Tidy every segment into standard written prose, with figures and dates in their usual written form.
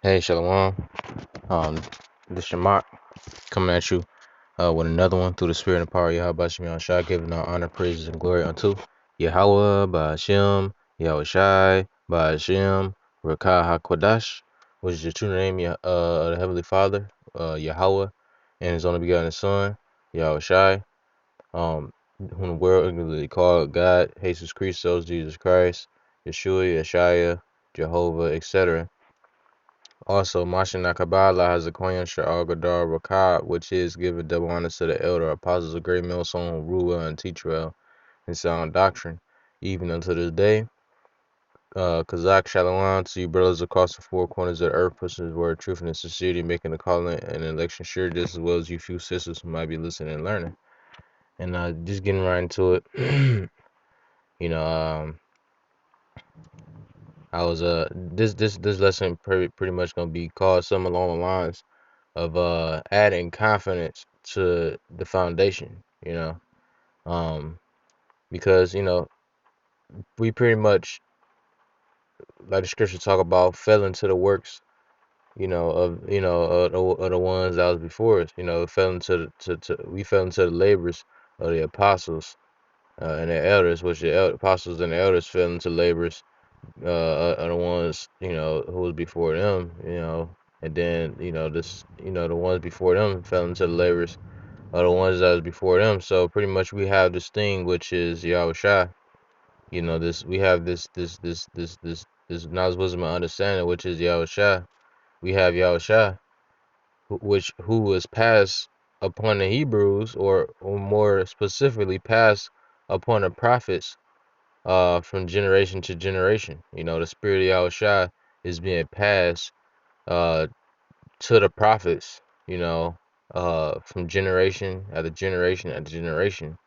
Hey, Shalom. This Shamak coming at you with another one through the spirit and power of Yahweh Shemi Shai, giving our honor, praises, and glory unto Yahweh, Ba'ashem, Yahweh Shai, Ba'ashem, Rakah HaKodash, which is the true name of the Heavenly Father, Yahweh, and His only begotten Son, Yahweh Shai, whom the world ignorantly called God, Jesus Christos, Jesus Christ, Yeshua, Yeshaya, Jehovah, etc. Also, Mashina Kabbalah has a Koyan Sha'al Gadar Rakab, which is given double honor to the elder apostles of great millstone who rule well and teach well in sound doctrine, even unto this day. Kazak Shalom to you brothers across the four corners of the earth, pushing his word, truth, and sincerity, making the calling and election sure, just as well as you few sisters who might be listening and learning. And just getting right into it, you know, I was this lesson pretty much gonna be called something along the lines of adding confidence to the foundation, because we pretty much, like the scriptures talk about, fell into the works, of the ones that was before us. Fell into we fell into the labors of the apostles and the elders, which the apostles and the elders fell into labors of the ones who was before them, and then the ones before them fell into the labors are the ones that was before them. So pretty much we have this thing which is Yahweh Shai. This we have this knowledge, wisdom, and understanding, which is Yahweh Shai. We have Yahweh Shai, who was passed upon the Hebrews, or more specifically passed upon the prophets from generation to generation. The spirit of Yahweh Shai is being passed uh to the prophets, from generation after generation after generation.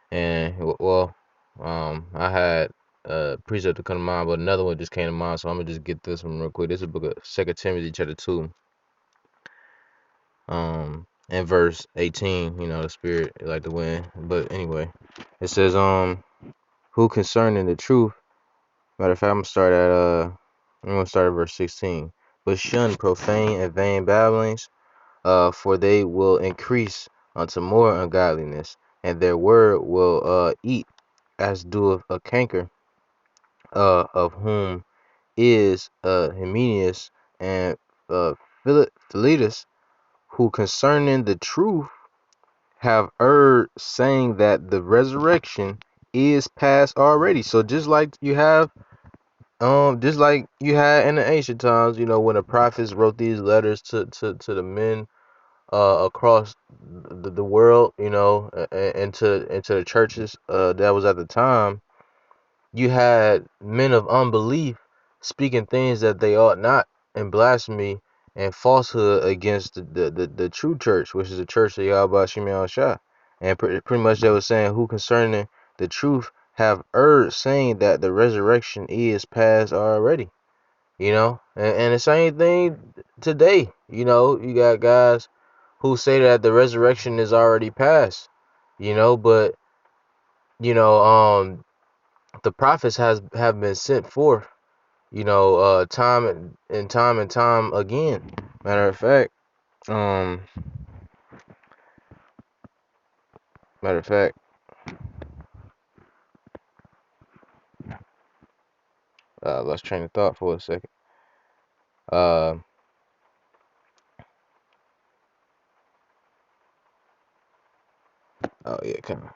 And well, I had a precept to come to mind, but another one just came to mind, so I'm gonna just get this one real quick. This is the book of 2 Timothy chapter 2, and verse 18. The spirit like the wind. But anyway, it says, who concerning the truth. Matter of fact, I'm gonna start at verse 16. But shun profane and vain babblings, for they will increase unto more ungodliness, and their word will eat as doeth a canker, of whom is Hymenaeus and Philetus, who concerning the truth have erred, saying that the resurrection is past already. So just like you had in the ancient times, when the prophets wrote these letters to the men across the world, into the churches that was at the time. You had men of unbelief speaking things that they ought not, and blasphemy and falsehood against the true church, which is the church of Yahweh Shemi Shai. And pretty much they were saying, who concerning the truth have erred, saying that the resurrection is past already. And the same thing today. You got guys who say that the resurrection is already past, but you know, the prophets have been sent forth, time and time again. Matter of fact, um, matter of fact, let's train of thought for a second. Uh, oh yeah, kind of.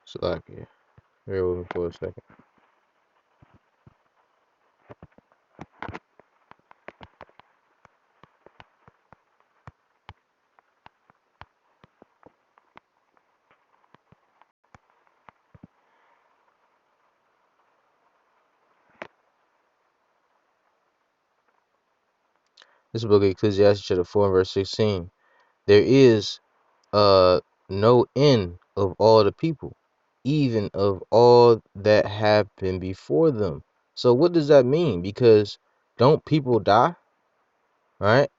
So like, yeah, bear with me for a second. This book of Ecclesiastes chapter 4 and verse 16. There is uh no end of all the people, even of all that have been before them. So what does that mean? Because don't people die, right?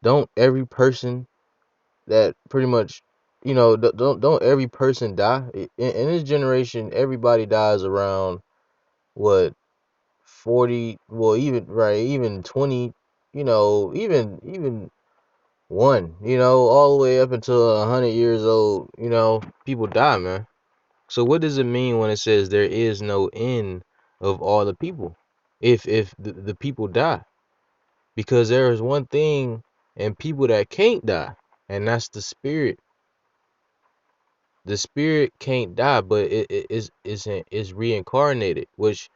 Don't every person that pretty much, don't every person die? In this generation, everybody dies around what, 40, well, even right, even 20, even one, all the way up until 100 years old, people die, man. So what does it mean when it says there is no end of all the people? If the people die, because there is one thing in people that can't die, and that's the spirit. The spirit can't die, but is reincarnated, which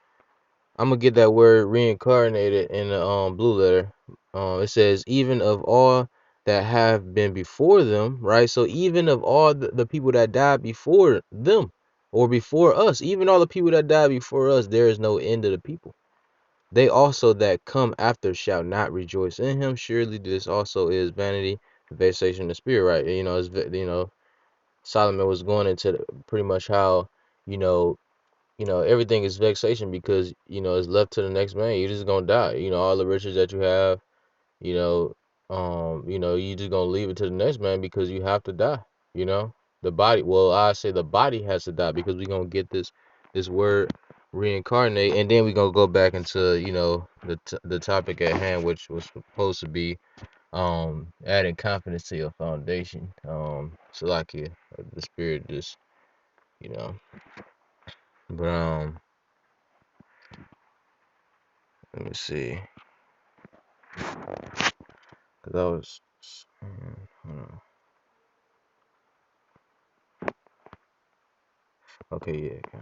I'm gonna get that word reincarnated in the blue letter. It says even of all that have been before them, right? So even of all the people that died before them or before us, even all the people that died before us, there is no end of the people. They also that come after shall not rejoice in him. Surely this also is vanity, vexation of the spirit, right? Solomon was going into pretty much how, you know, everything is vexation because, it's left to the next man. You're just gonna die. All the riches that you have, you know, you just gonna leave it to the next man because you have to die. You know, the body. Well, I say the body has to die because we're gonna get this word reincarnate, and then we're gonna go back into the topic at hand, which was supposed to be adding confidence to your foundation. So like the spirit just you know, but let me see. Cause I was, hold on. Okay, yeah,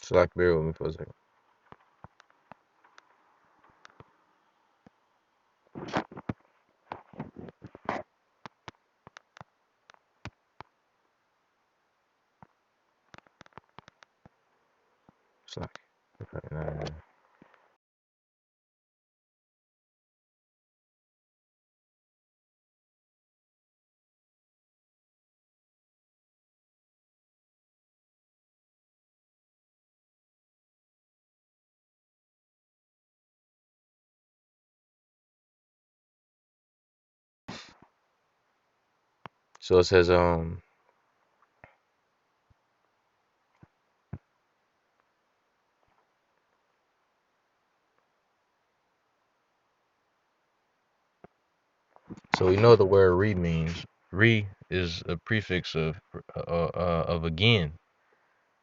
so like bear with me for a second. It's like, okay, so it says so we know the word re means. Re is a prefix of again.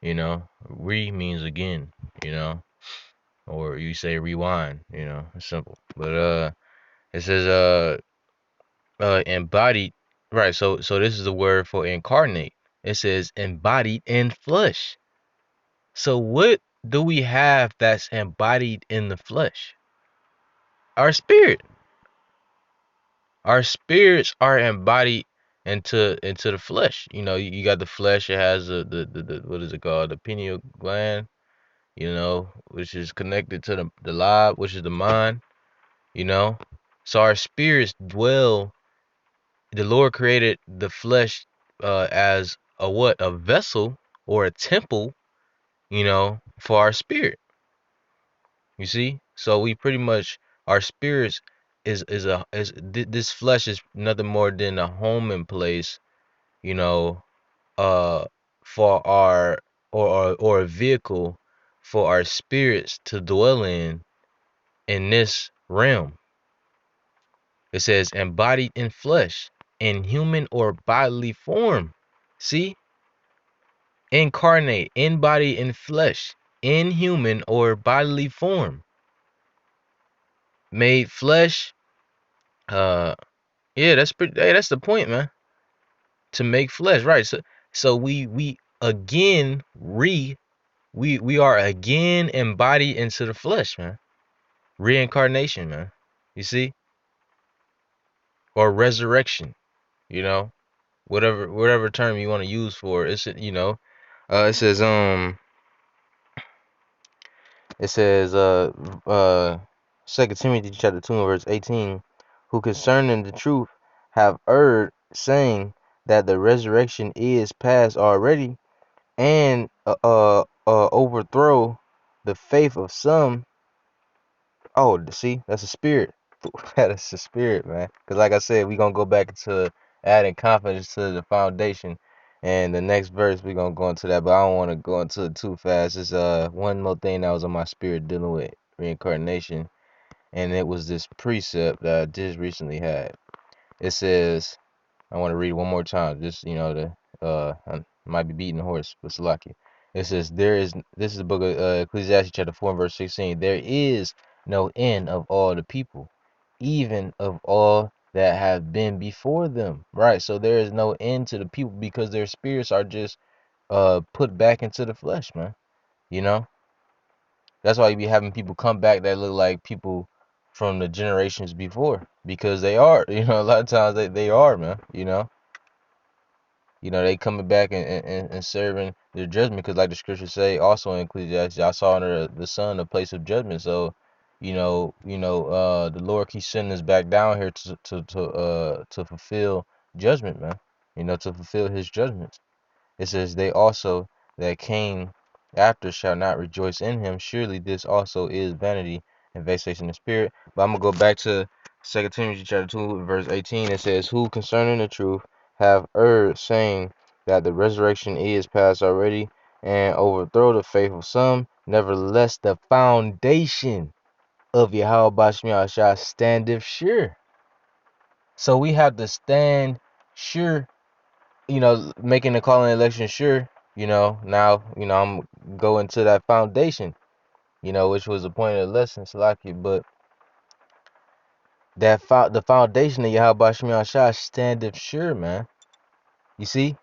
Re means again. You know, or you say rewind. It's simple. But it says embodied, right? So this is the word for incarnate. It says embodied in flesh. So what do we have that's embodied in the flesh? Our spirit. Our spirits are embodied into the flesh. You got the flesh. It has the what is it called? The pineal gland. Which is connected to the lobe, which is the mind. You know, so our spirits dwell. The Lord created the flesh as a what? A vessel or a temple. For our spirit. You see, so we pretty much our spirits this flesh is nothing more than a homing place, you know, uh, for our or a vehicle for our spirits to dwell in, in this realm. It says embodied in flesh, in human or bodily form. See? Incarnate, embodied in flesh, in human or bodily form. Made flesh. Yeah, that's pretty. Hey, that's the point, man. To make flesh, right? So we again we are again embodied into the flesh, man. Reincarnation, man. You see, or resurrection. You know, whatever term you want to use for it. It's it says it says uh 2 Timothy chapter 2 verse 18, who concerning the truth have erred, saying that the resurrection is past already, and overthrow the faith of some. Oh, see, that's a spirit. That's a spirit, man. Because like I said, we gonna go back into adding confidence to the foundation, and the next verse we gonna go into that. But I don't want to go into it too fast. It's one more thing that was on my spirit dealing with reincarnation, and it was this precept that I just recently had. It says, I want to read it one more time, just the I might be beating the horse, but it's lucky. It says, this is the book of Ecclesiastes chapter 4 and verse 16. There is no end of all the people, even of all that have been before them. Right. So there is no end to the people because their spirits are just put back into the flesh, man. You know? That's why you be having people come back that look like people from the generations before. Because they are, a lot of times they are, man, they coming back and serving their judgment, because like the scriptures say also in Ecclesiastes, I saw under the sun a place of judgment. So, the Lord keeps sending us back down here to fulfill judgment, man. To fulfill His judgments. It says, they also that came after shall not rejoice in him. Surely this also is vanity and vexation of spirit. But I'm gonna go back to 2 Timothy chapter 2, verse 18. It says, who concerning the truth have erred, saying that the resurrection is past already, and overthrow the faith of some. Nevertheless, the foundation of Yahweh shall standeth sure. So we have to stand sure, making the calling election sure, now, I'm going to that foundation, which was the point of the lesson, Salaki. But the foundation of Yahweh Shemi Shah standeth sure, man. You see?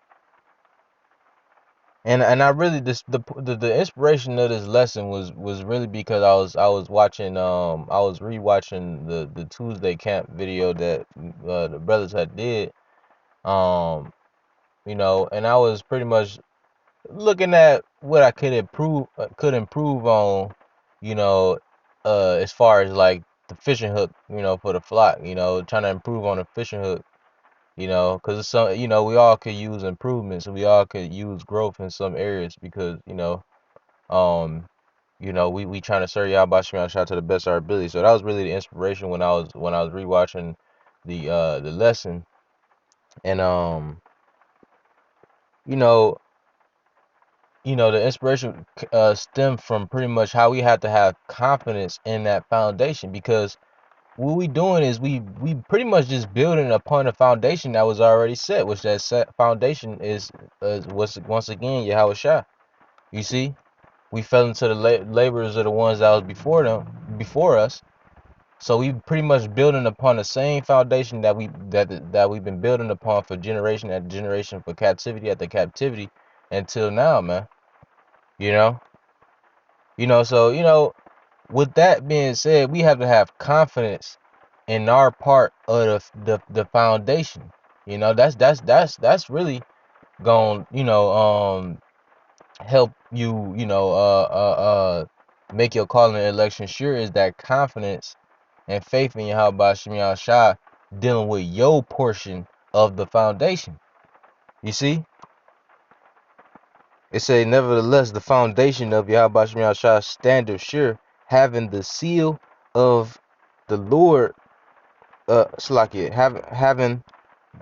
And I really, the inspiration of this lesson was really because I was watching, I was rewatching the Tuesday camp video that the brothers had did, um and I was pretty much looking at what I could improve on, as far as like the fishing hook, for the flock, trying to improve on the fishing hook, because it's some, we all could use improvements, and we all could use growth in some areas, because um, we trying to serve y'all by shot to the best of our ability. So that was really the inspiration when I was rewatching the lesson, and you know. The inspiration stemmed from pretty much how we have to have confidence in that foundation, because what we doing is we pretty much just building upon a foundation that was already set, which that set foundation is once again Yahweh Shah. You see, we fell into the laborers of the ones that was before us. So we pretty much building upon the same foundation that we've been building upon for generation after generation, for captivity after captivity, until now, man. You know. So with that being said, we have to have confidence in our part of the foundation. That's really going help you make your calling and election sure, is that confidence and faith in Yahweh Shemi Shah dealing with your portion of the foundation. You see? It say, nevertheless, the foundation of Yahweh Shemi Shah standeth sure, having the seal of the Lord, Slakia, having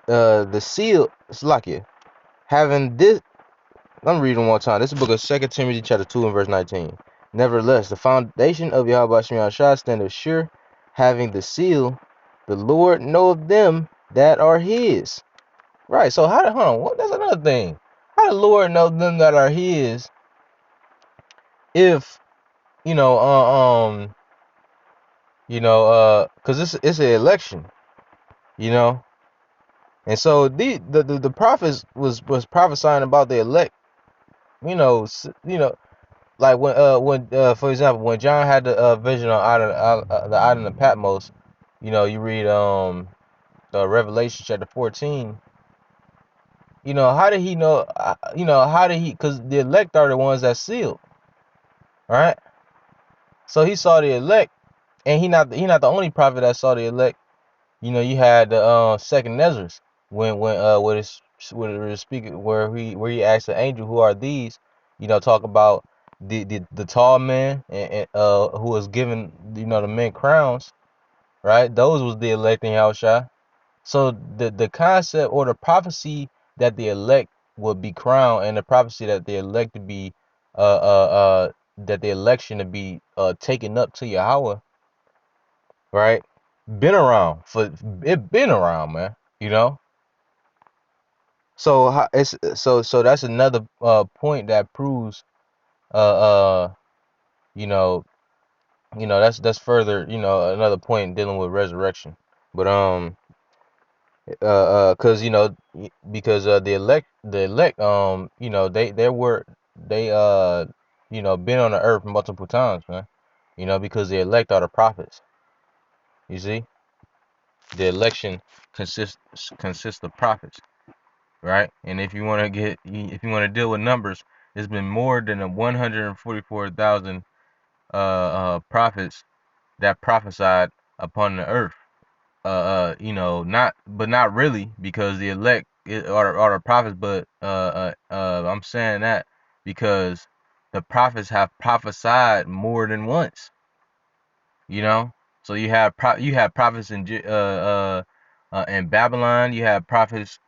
the seal, Slakia, having this. I'm reading one time. This is the book of 2 Timothy chapter 2 and verse 19. Nevertheless, the foundation of Yahweh Shem Shah standeth sure, having the seal, the Lord knoweth them that are his. Right, so how hold on, what that's another thing. How the Lord know them that are his if, you know, cause it's an election, you know? And so the prophets was prophesying about the elect, like when for example, when John had the vision on the island of Patmos, you read Revelation chapter 14. How did he know? How did he? Because the elect are the ones that sealed, right? So he saw the elect, and he not the only prophet that saw the elect. You had the second Ezra's when what it was speaking where he asked the angel, who are these? Talk about the tall man and who was given the men crowns, right? Those was the elect in Yahushua. So the concept or the prophecy that the elect would be crowned, and the prophecy that the elect to be that the election to be taken up to Yahweh, right? Been around, man. So it's so that's another point that proves uh uh you know that's further another point dealing with resurrection. But cause because the elect they been on the earth multiple times, man. Because the elect are the prophets. You see, the election consists of prophets, right? And if you want to deal with numbers, it's been more than 144,000 prophets that prophesied upon the earth. Not really, because the elect are the prophets, but I'm saying that because the prophets have prophesied more than once. So you have prophets in Babylon. You have prophets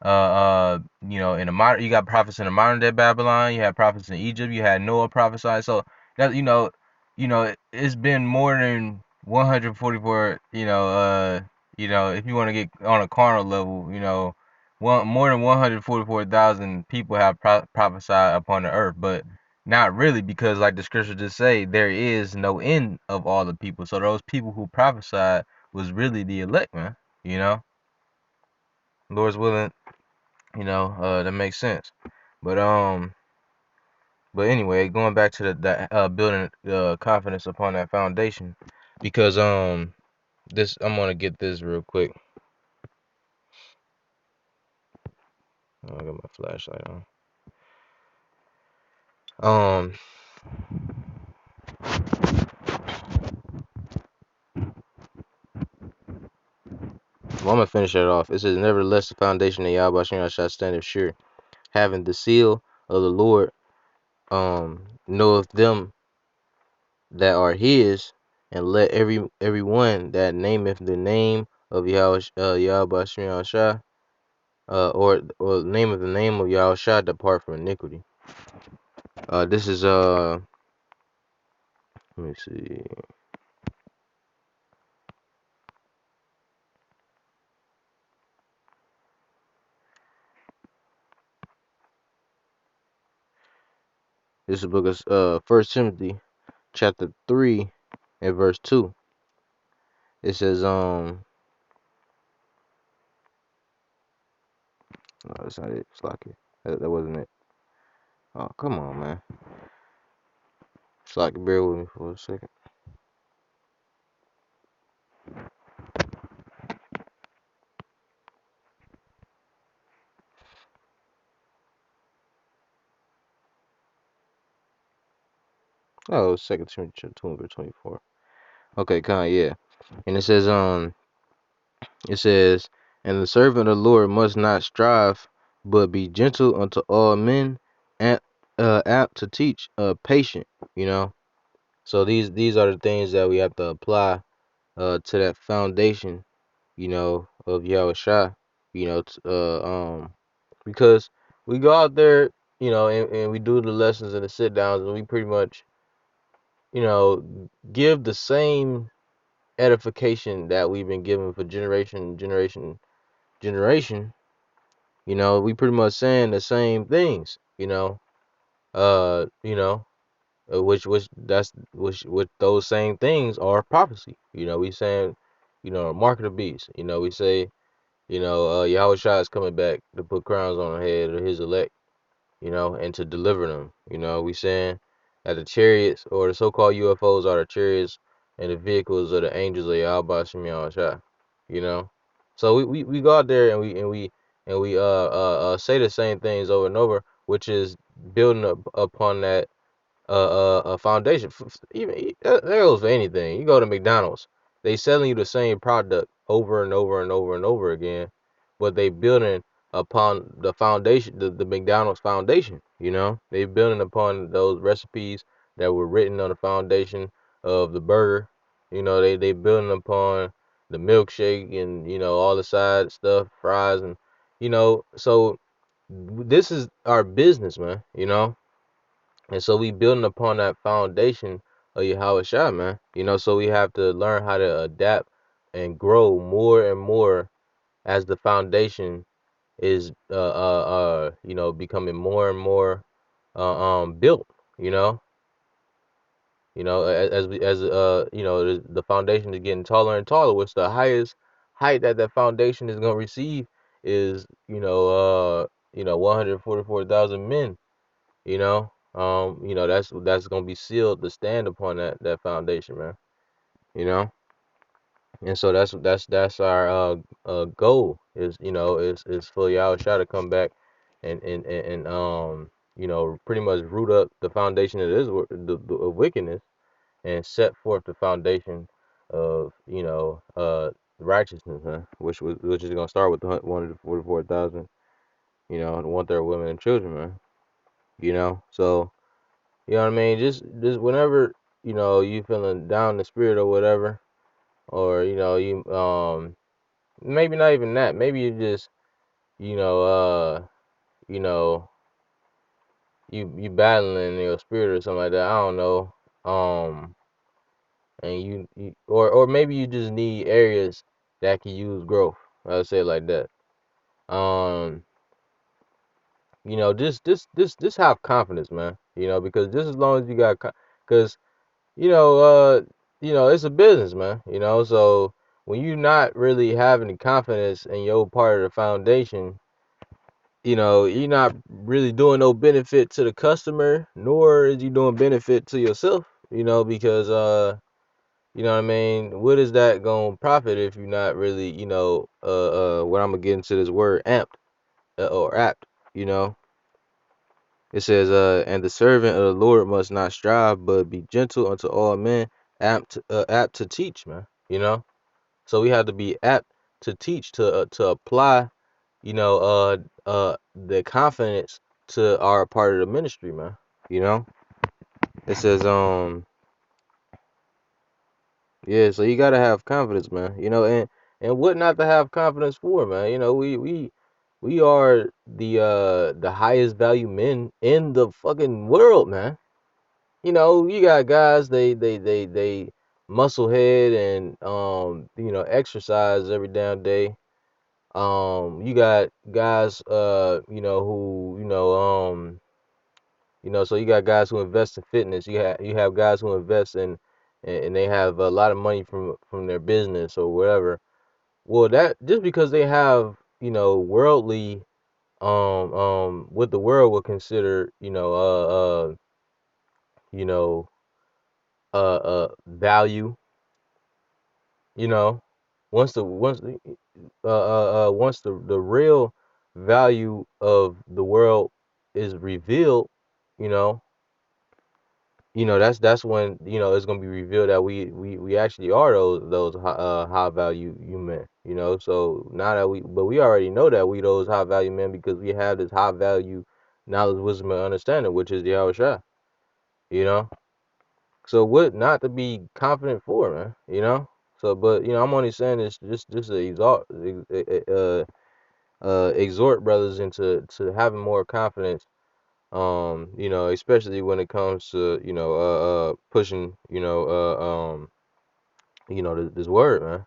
in the modern, you got prophets in the modern day Babylon. You had prophets in Egypt. You had Noah prophesied. So that it's been more than 144. If you want to get on a carnal level, more than 144,000 people have prophesied upon the earth, but not really, because like the scripture just say, there is no end of all the people. So those people who prophesied was really the elect, man. You know, Lord's willing. That makes sense. But anyway, going back to the building confidence upon that foundation, because this I'm gonna get this real quick. Oh, I got my flashlight on. Um, well, I'm gonna finish it off. It says, "Nevertheless, the foundation of Yahweh shall stand sure, having the seal of the Lord, knoweth them that are His, and let everyone that nameth the name of Yahweh Shah, or name of Yahushua depart from iniquity." This is let me see. This is the book of First Timothy, chapter 3, and verse 2. It says no, that's not it. Slocky. That wasn't it. Oh, come on, man. Slocky, bear with me for a second. Oh, Second Timothy chapter 2, verse 24. Okay, yeah. And it says, and the servant of the Lord must not strive, but be gentle unto all men, and apt to teach, patient. So these are the things that we have to apply to that foundation, of Yahweh Shah, because we go out there, and we do the lessons and the sit downs, and we pretty much, you know, give the same edification that we've been given for generation, we pretty much saying the same things, uh, you know, which that's which those same things are prophecy. We saying, mark of the beast. We say, Yahweh Shai is coming back to put crowns on the head of his elect, and to deliver them. We saying that the chariots or the so-called UFOs are the chariots and the vehicles of the angels of Yahweh Shem Shai. You know, so we go out there and we say the same things over and over, which is building up upon that a foundation. Even that goes for anything. You go to McDonald's, they selling you the same product over and over and over and over again, but they building upon the foundation, the McDonald's foundation. They building upon those recipes that were written on the foundation of the burger. They building upon the milkshake and all the side stuff, fries so this is our business, man. And so we building upon that foundation of Yahweh Shai, man. So we have to learn how to adapt and grow more and more as the foundation is becoming more and more built, you know. As we as the foundation is getting taller and taller, which the highest height that foundation is gonna receive is 144,000 men. That's gonna be sealed to stand upon that foundation, man. You know, and so that's our goal is for Yahweh Shah to come back and pretty much root up the foundation of this of wickedness and set forth the foundation of righteousness, man, which is gonna start with the 144,000, the 1/3 women and children, man. So. You know what I mean? Just whenever, you feeling down in the spirit or whatever, or you maybe not even that. Maybe you just, you know, you know, you battling in your spirit or something like that. I don't know. And or maybe you just need areas that can use growth. I'll say it like that. Um, just have confidence, man. Because just as long as you got, because you know, it's a business, man. So when you're not really having confidence in your part of the foundation, you're not really doing no benefit to the customer, nor is you doing benefit to yourself, because what I mean, what is that gonna profit if you're not really, what I'm gonna get into this word amped or apt, you know? It says, and the servant of the Lord must not strive, but be gentle unto all men, apt to teach, man. So we have to be apt to teach, to apply, the confidence to our part of the ministry, man. You know, it says, yeah. So you gotta have confidence, man. And what not to have confidence for, man. We are the highest value men in the fucking world, man. You got guys they muscle head and exercise every damn day. You got guys who so you got guys who invest in fitness. You have guys who invest in and they have a lot of money from their business or whatever. Well, that just because they have worldly what the world would consider you know value. You know, once the real value of the world is revealed, you know, that's when it's gonna be revealed that we actually are those high value human. So now that we already know that we those high value men because we have this high value knowledge, wisdom, and understanding, which is the Yahweh Shai. You know. So what not to be confident for, man? So, but I'm only saying this just to exhort brothers into having more confidence Especially when it comes to, pushing, this word, man,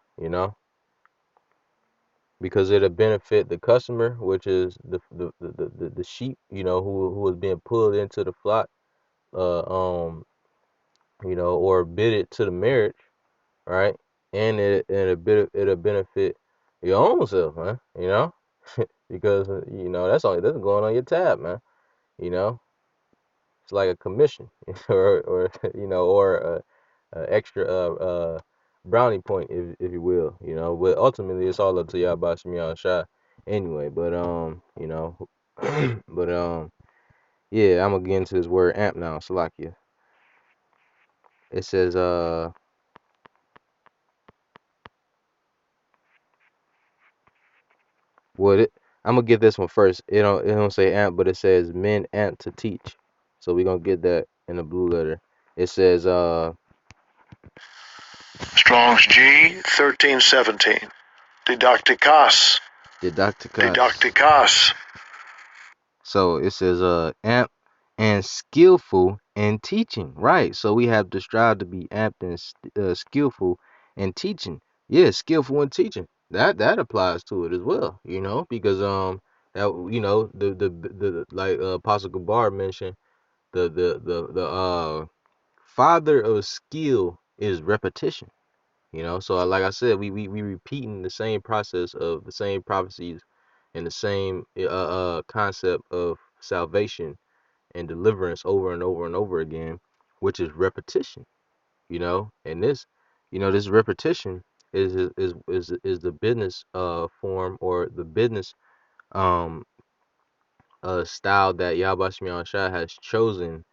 because it'll benefit the customer, which is the sheep, who is being pulled into the flock, uh, um, or bidded to the marriage, right? And it'll benefit your own self, man, because that's going on your tab, man. You know, it's like a commission, or or a extra brownie point, if you will, But ultimately, it's all up to y'all by some y'all shot anyway. But but yeah, I'm gonna get into this word amp now. Salakia. It says what it. I'm gonna get this one first. It don't say amp, but it says men amp to teach. So we're gonna get that in the blue letter. It says Strong's G 1317. Didacticas. didacticus. Didacticas. So it says amp and skillful in teaching. Right. So we have to strive to be apt and skillful in teaching. Yeah, skillful in teaching. That applies to it as well, because that the like Apostle Gabar mentioned, the father of skill is repetition. So like I said, we repeating the same process of the same prophecies and the same concept of salvation and deliverance over and over and over again, which is repetition. And this repetition is the business form, or the business um style that Yahweh Shai has chosen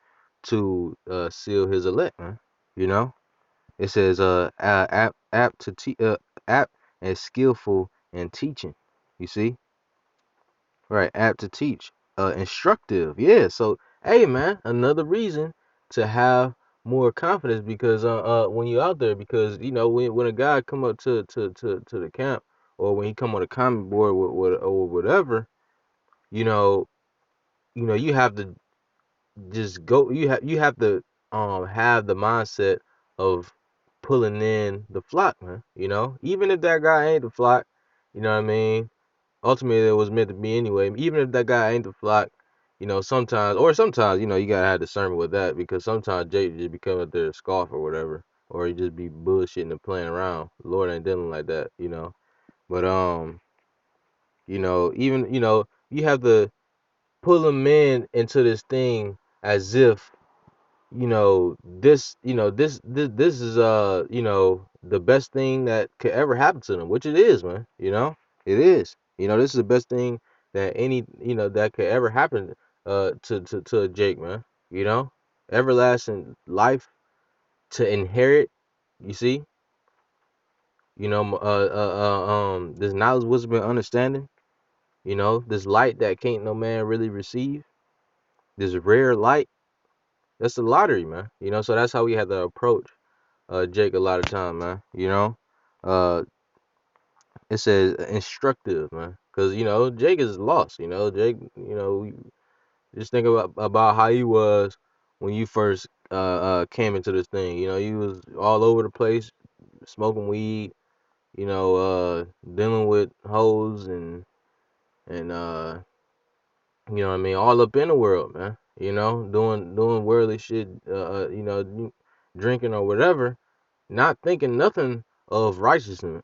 to seal his elect, man. You know it says apt and skillful in teaching. You see, right? Apt to teach, instructive. Yeah. So hey, man, another reason to have more confidence, because when you're out there, because when a guy come up to the camp, or when he come on a comment board with or whatever, you know you have to just go. You have to have the mindset of pulling in the flock, man. Even if that guy ain't the flock, you know what I mean. Ultimately, it was meant to be anyway. Even if that guy ain't the flock, sometimes, you gotta have discernment with that, because sometimes Jake just become up there to scoff or whatever, or he just be bullshitting and playing around. The Lord ain't dealing like that. But even you have to pull them into this thing, as if this is the best thing that could ever happen to them, which it is, man. It is. This is the best thing that that could ever happen to Jake, man. you know Everlasting life to inherit. You see, this knowledge, wisdom, and understanding, this light that can't no man really receive, this rare light. That's the lottery, man. So that's how we have to approach Jake a lot of time, man. Uh, it says instructive, man, because Jake is lost. Jake. Just think about how he was when you first came into this thing. He was all over the place, smoking weed. Dealing with hoes and what I mean, all up in the world, man. Doing worldly shit. Drinking or whatever, not thinking nothing of righteousness,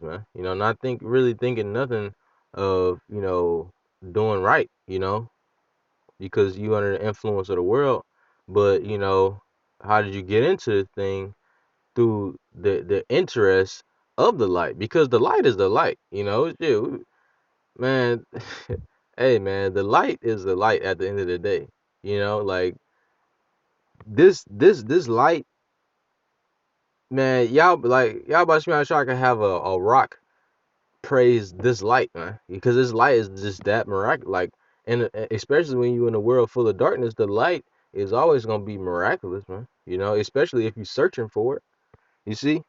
man. Not really thinking nothing of doing right, because you under the influence of the world. But how did you get into the thing? Through the interest of the light, because the light is the light. Yeah, man. Hey, man, the light is the light at the end of the day. Like this light, man. Y'all about to sure I can have a rock praise this light, man, because this light is just that miraculous. Like, and especially when you in a world full of darkness, the light is always gonna be miraculous, man. Especially if you're searching for it. You see,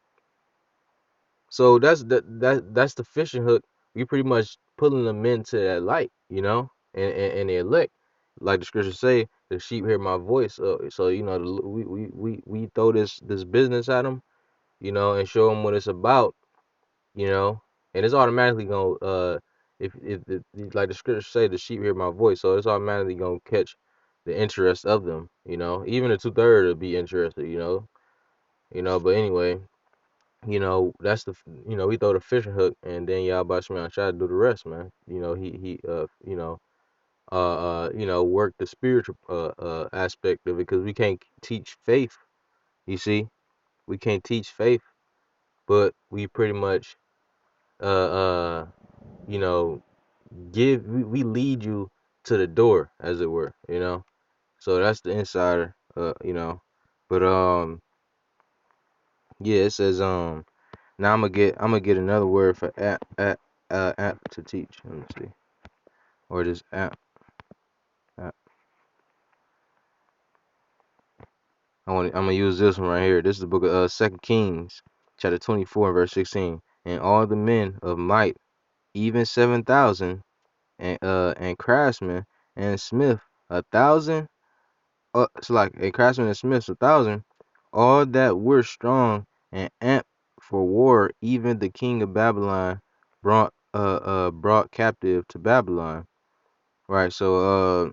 so that's the fishing hook. We pretty much pulling them into that light, and the elect. like the scriptures say, the sheep hear my voice. So you know, we throw this business at them, you know, and show them what it's about, you know, and it's automatically gonna if like the scriptures say, the sheep hear my voice, so it's automatically gonna catch the interest of them, you know. Even the 2/3 will be interested, you know. But anyway, you know, you know, we throw the fishing hook, and then y'all about to try to do the rest, man. You know, he you know, work the spiritual aspect of it, because we can't teach faith. You see, we can't teach faith, but we pretty much uh uh you know we lead you to the door, as it were, you know. So that's the insider, you know. But yeah, it says now I'm gonna get another word for app to teach. Let me see, or this app. I'm gonna use this one right here. This is the book of 2 Kings, chapter 24 and verse 16. And all the men of might, even 7,000, and craftsmen and smith 1,000. It's like a craftsman and smiths 1,000. All that were strong and amped for war. Even the king of Babylon brought captive to Babylon. Right. So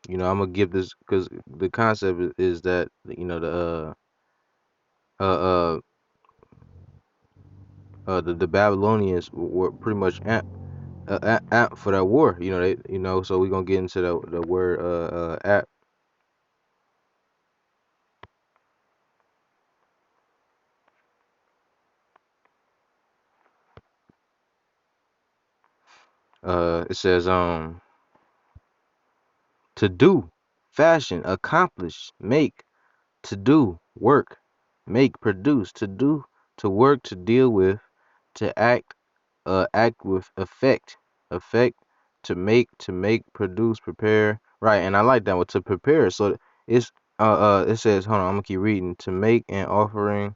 you know, I'm gonna give this, because the concept is that, you know, uh uh the Babylonians were pretty much amped for that war. You know, so we're gonna get into the word app. It says to do, fashion, accomplish, make, to do, work, make, produce, to do, to work, to deal with, to act with effect, to make, produce, prepare. Right, and I like that one, to prepare. So it's it says, hold on, I'm gonna keep reading. To make an offering,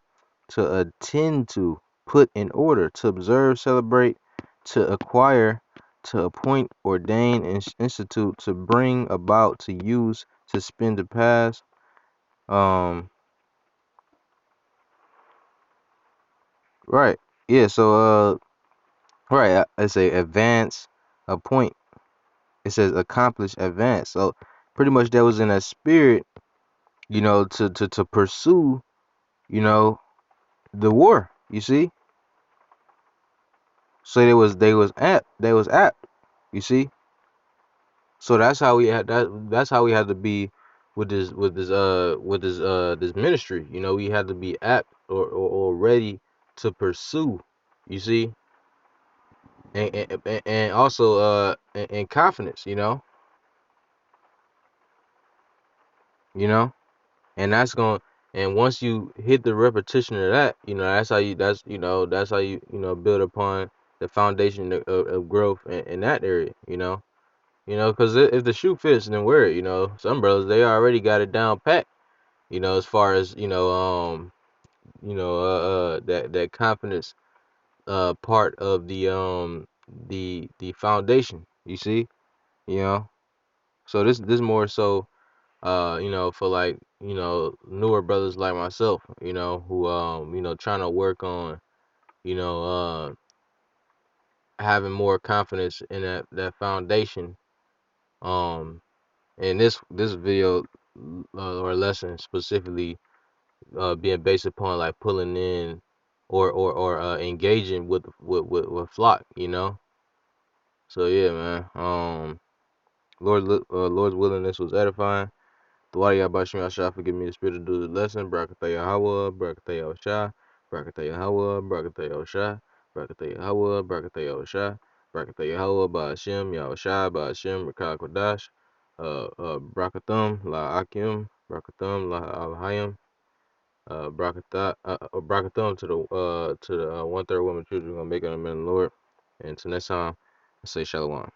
to attend to, put in order, to observe, celebrate, to acquire, to appoint, ordain, institute, to bring about, to use, to spend, to pass. Right. Yeah, so right, I say advance, appoint. It says accomplish, advance. So pretty much that was in a spirit, you know, to pursue, you know, the war. You see, so they was apt. You see, so that's how we had that's how we had to be with this ministry. You know, we had to be apt, or ready to pursue. You see, and also and confidence. You know. And that's going, and once you hit the repetition of that, you know, that's how you build upon the foundation of growth in that area. Because if the shoe fits, then wear it. Some brothers, they already got it down pat, as far as that confidence part of the foundation, you see. you know so this more so, for, like, newer brothers like myself, who, trying to work on, you know, having more confidence in that foundation. Um, and this video, or lesson specifically, being based upon, like, pulling in, or engaging with flock. So yeah, man. Lord's willingness was edifying. Dwaya Bashim Yasha, forgive me the spirit to do the lesson. Barakataya Hawa, Barakataya Osha, Barakataya Hawa, Barakataya Osha, Barakataya Hawa, Barakataya Osha, Barakataya Hawa, Ba'ashim, Yahusha, Ba'ashim, Rakah Kodash, Brakathum, La Akim, Brakathum, La Alhayim, Brakathum to the 1/3 woman children, gonna make it a man Lord. And to next time, I say Shalom.